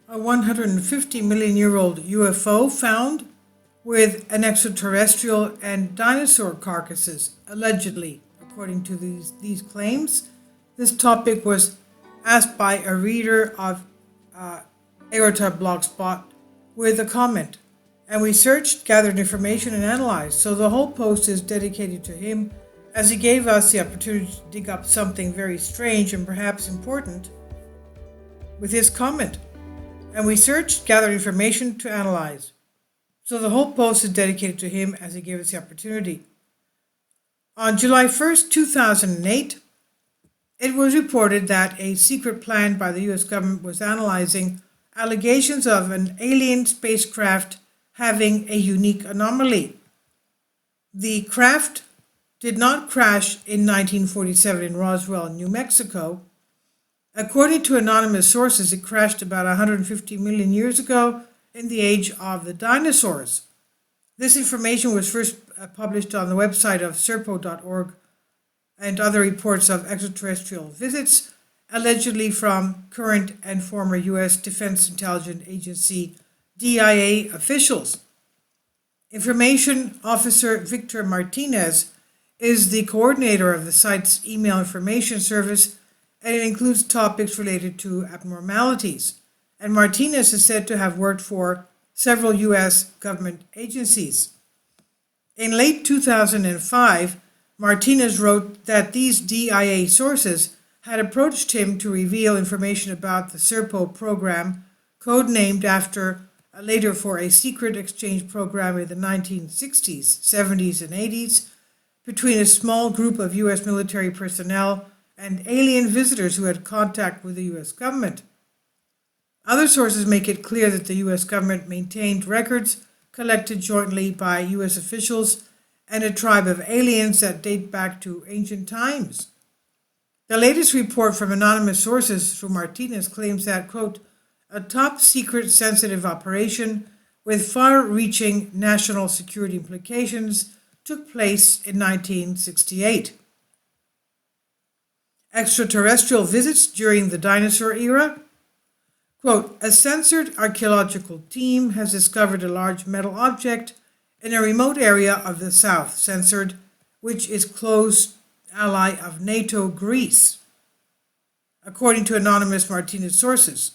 a 150 million year old UFO found with an extraterrestrial and dinosaur carcasses, allegedly, according to these claims. This topic was asked by a reader of Eureka blogspot with a comment, and we searched, gathered information, and analyzed. So the whole post is dedicated to him, as he gave us the opportunity to dig up something very strange and perhaps important with his comment. And we searched, gathered information to analyze. So the whole post is dedicated to him as he gave us the opportunity. On July 1st, 2008, it was reported that a secret plan by the US government was analyzing allegations of an alien spacecraft having a unique anomaly. The craft did not crash in 1947 in Roswell, New Mexico. According to anonymous sources, it crashed about 150 million years ago in the age of the dinosaurs. This information was first published on the website of Serpo.org and other reports of extraterrestrial visits, allegedly from current and former U.S. Defense Intelligence Agency DIA officials. Information Officer Victor Martinez is the coordinator of the site's email information service, and it includes topics related to abnormalities. And Martinez is said to have worked for several U.S. government agencies. In late 2005, Martinez wrote that these DIA sources had approached him to reveal information about the Serpo program, codenamed after later for a secret exchange program in the 1960s, 70s, and 80s between a small group of U.S. military personnel and alien visitors who had contact with the U.S. government. Other sources make it clear that the U.S. government maintained records collected jointly by U.S. officials and a tribe of aliens that date back to ancient times. The latest report from anonymous sources through Martinez claims that, quote, a top-secret sensitive operation with far-reaching national security implications took place in 1968. Extraterrestrial visits during the dinosaur era. Quote, a censored archaeological team has discovered a large metal object in a remote area of the south, censored, which is close ally of NATO Greece, according to anonymous Martinez sources.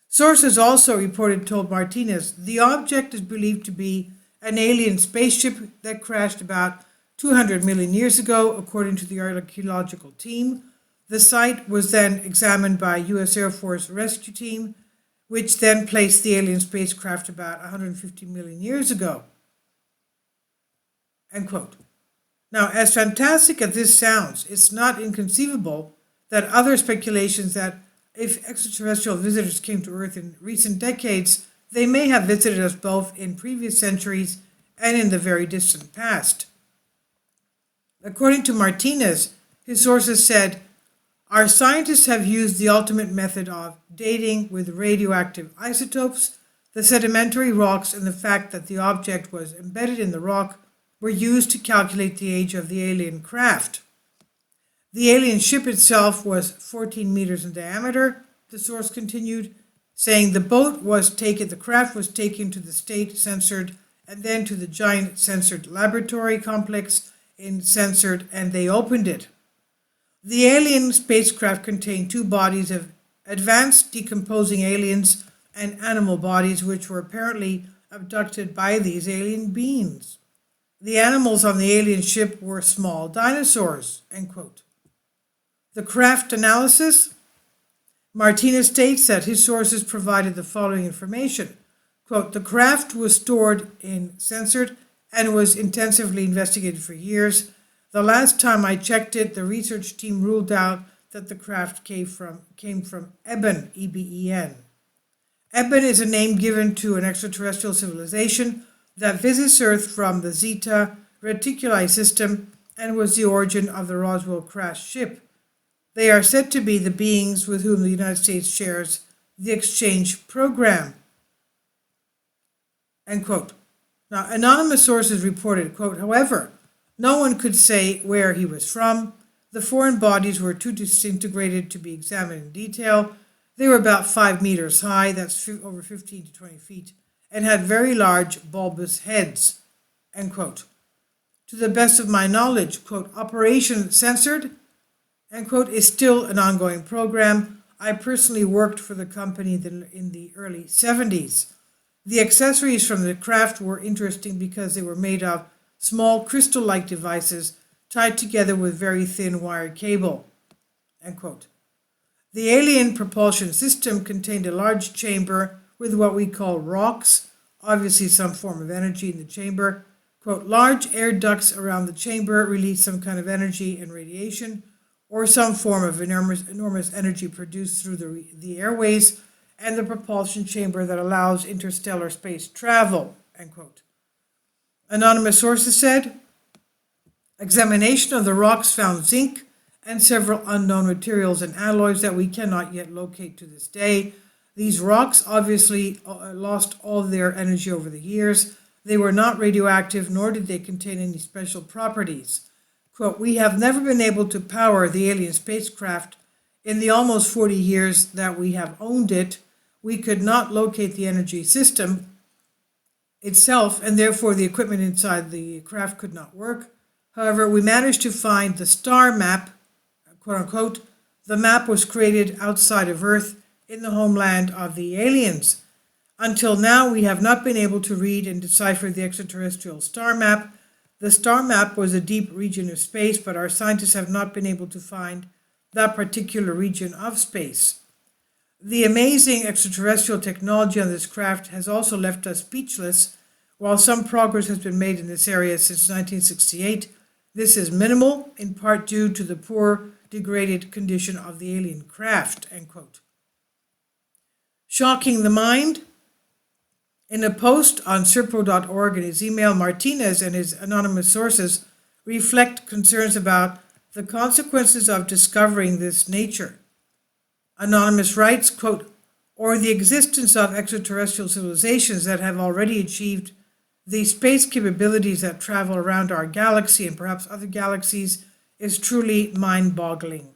Sources also told Martinez the object is believed to be an alien spaceship that crashed about 200 million years ago, according to the archaeological team. The site was then examined by U.S. Air Force rescue team, which then placed the alien spacecraft about 150 million years ago. End quote. Now, as fantastic as this sounds, it's not inconceivable that other speculations that if extraterrestrial visitors came to Earth in recent decades, they may have visited us both in previous centuries and in the very distant past. According to Martinez, his sources said, our scientists have used the ultimate method of dating with radioactive isotopes. The sedimentary rocks and the fact that the object was embedded in the rock were used to calculate the age of the alien craft. The alien ship itself was 14 meters in diameter, the source continued, saying the craft was taken to the state censored and then to the giant censored laboratory complex in censored, and they opened it. The alien spacecraft contained two bodies of advanced decomposing aliens and animal bodies which were apparently abducted by these alien beings. The animals on the alien ship were small dinosaurs, end quote. The craft analysis. Martinez states that his sources provided the following information. Quote, the craft was stored in censored and was intensively investigated for years. The last time I checked it, the research team ruled out that the craft came from Eben, E-B-E-N. Eben is a name given to an extraterrestrial civilization that visits Earth from the Zeta Reticuli system and was the origin of the Roswell crash ship. They are said to be the beings with whom the United States shares the exchange program. End quote. Now, anonymous sources reported, quote, however, no one could say where he was from. The foreign bodies were too disintegrated to be examined in detail. They were about 5 meters high, that's over 15 to 20 feet, and had very large bulbous heads, end quote. To the best of my knowledge, quote, Operation Censored, end quote, is still an ongoing program. I personally worked for the company in the early 70s. The accessories from the craft were interesting because they were made of small crystal-like devices tied together with very thin wire cable, end quote. The alien propulsion system contained a large chamber with what we call rocks, obviously some form of energy in the chamber. Quote, large air ducts around the chamber release some kind of energy and radiation, or some form of enormous energy produced through the airways and the propulsion chamber that allows interstellar space travel, end quote. Anonymous sources said, examination of the rocks found zinc and several unknown materials and alloys that we cannot yet locate to this day. These rocks obviously lost all their energy over the years. They were not radioactive, nor did they contain any special properties. Quote, we have never been able to power the alien spacecraft. In the almost 40 years that we have owned it, we could not locate the energy system itself, and therefore the equipment inside the craft could not work. However, we managed to find the star map, quote unquote. The map was created outside of Earth in the homeland of the aliens. Until now, we have not been able to read and decipher the extraterrestrial star map. The star map was a deep region of space, but our scientists have not been able to find that particular region of space. The amazing extraterrestrial technology on this craft has also left us speechless. While some progress has been made in this area since 1968, this is minimal, in part due to the poor, degraded condition of the alien craft, end quote. Shocking the mind. In a post on Serpo.org in his email, Martinez and his anonymous sources reflect concerns about the consequences of discovering this nature. Anonymous writes, quote, or the existence of extraterrestrial civilizations that have already achieved the space capabilities that travel around our galaxy and perhaps other galaxies is truly mind-boggling.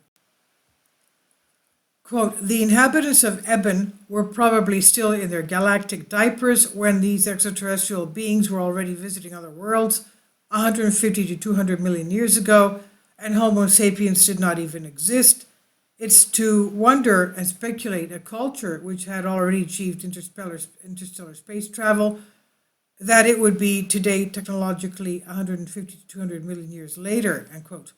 Quote, the inhabitants of Eben were probably still in their galactic diapers when these extraterrestrial beings were already visiting other worlds 150 to 200 million years ago, and Homo sapiens did not even exist. It's to wonder and speculate a culture which had already achieved interstellar space travel, that it would be today technologically 150 to 200 million years later, end quote.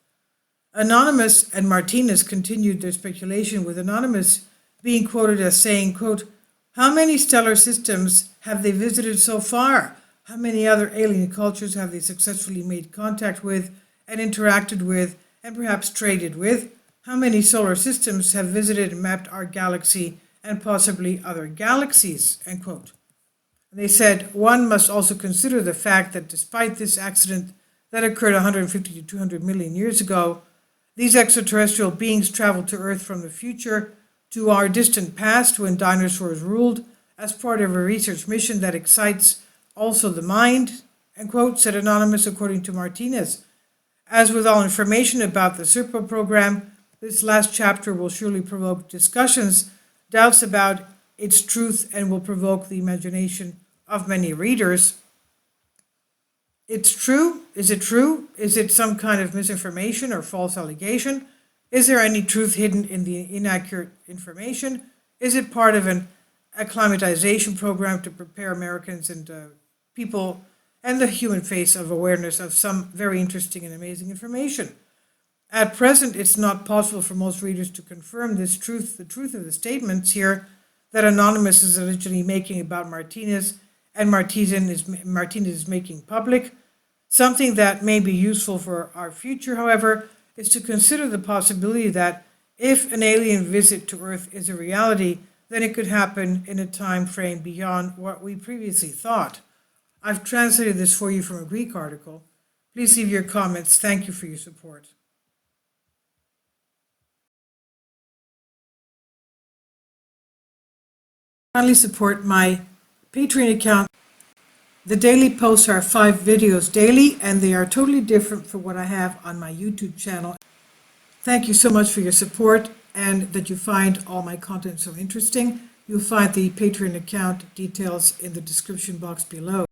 Anonymous and Martinez continued their speculation, with Anonymous being quoted as saying, quote, how many stellar systems have they visited so far? How many other alien cultures have they successfully made contact with and interacted with and perhaps traded with? How many solar systems have visited and mapped our galaxy and possibly other galaxies, end quote. And they said, one must also consider the fact that despite this accident that occurred 150 to 200 million years ago, these extraterrestrial beings traveled to Earth from the future to our distant past when dinosaurs ruled as part of a research mission that excites also the mind, end quote, said Anonymous according to Martinez. As with all information about the Serpo program, this last chapter will surely provoke discussions, doubts about its truth, and will provoke the imagination of many readers. It's true? Is it true? Is it some kind of misinformation or false allegation? Is there any truth hidden in the inaccurate information? Is it part of an acclimatization program to prepare Americans and people and the human face of awareness of some very interesting and amazing information? At present, it's not possible for most readers to confirm this truth, the truth of the statements here that Anonymous is allegedly making about Martinez and Martinez is making public. Something that may be useful for our future, however, is to consider the possibility that if an alien visit to Earth is a reality, then it could happen in a time frame beyond what we previously thought. I've translated this for you from a Greek article. Please leave your comments. Thank you for your support. Kindly support my Patreon account. The daily posts are 5 videos daily, and they are totally different from what I have on my YouTube channel. Thank you so much for your support. and that you find all my content so interesting. You'll find the Patreon account details in the description box below.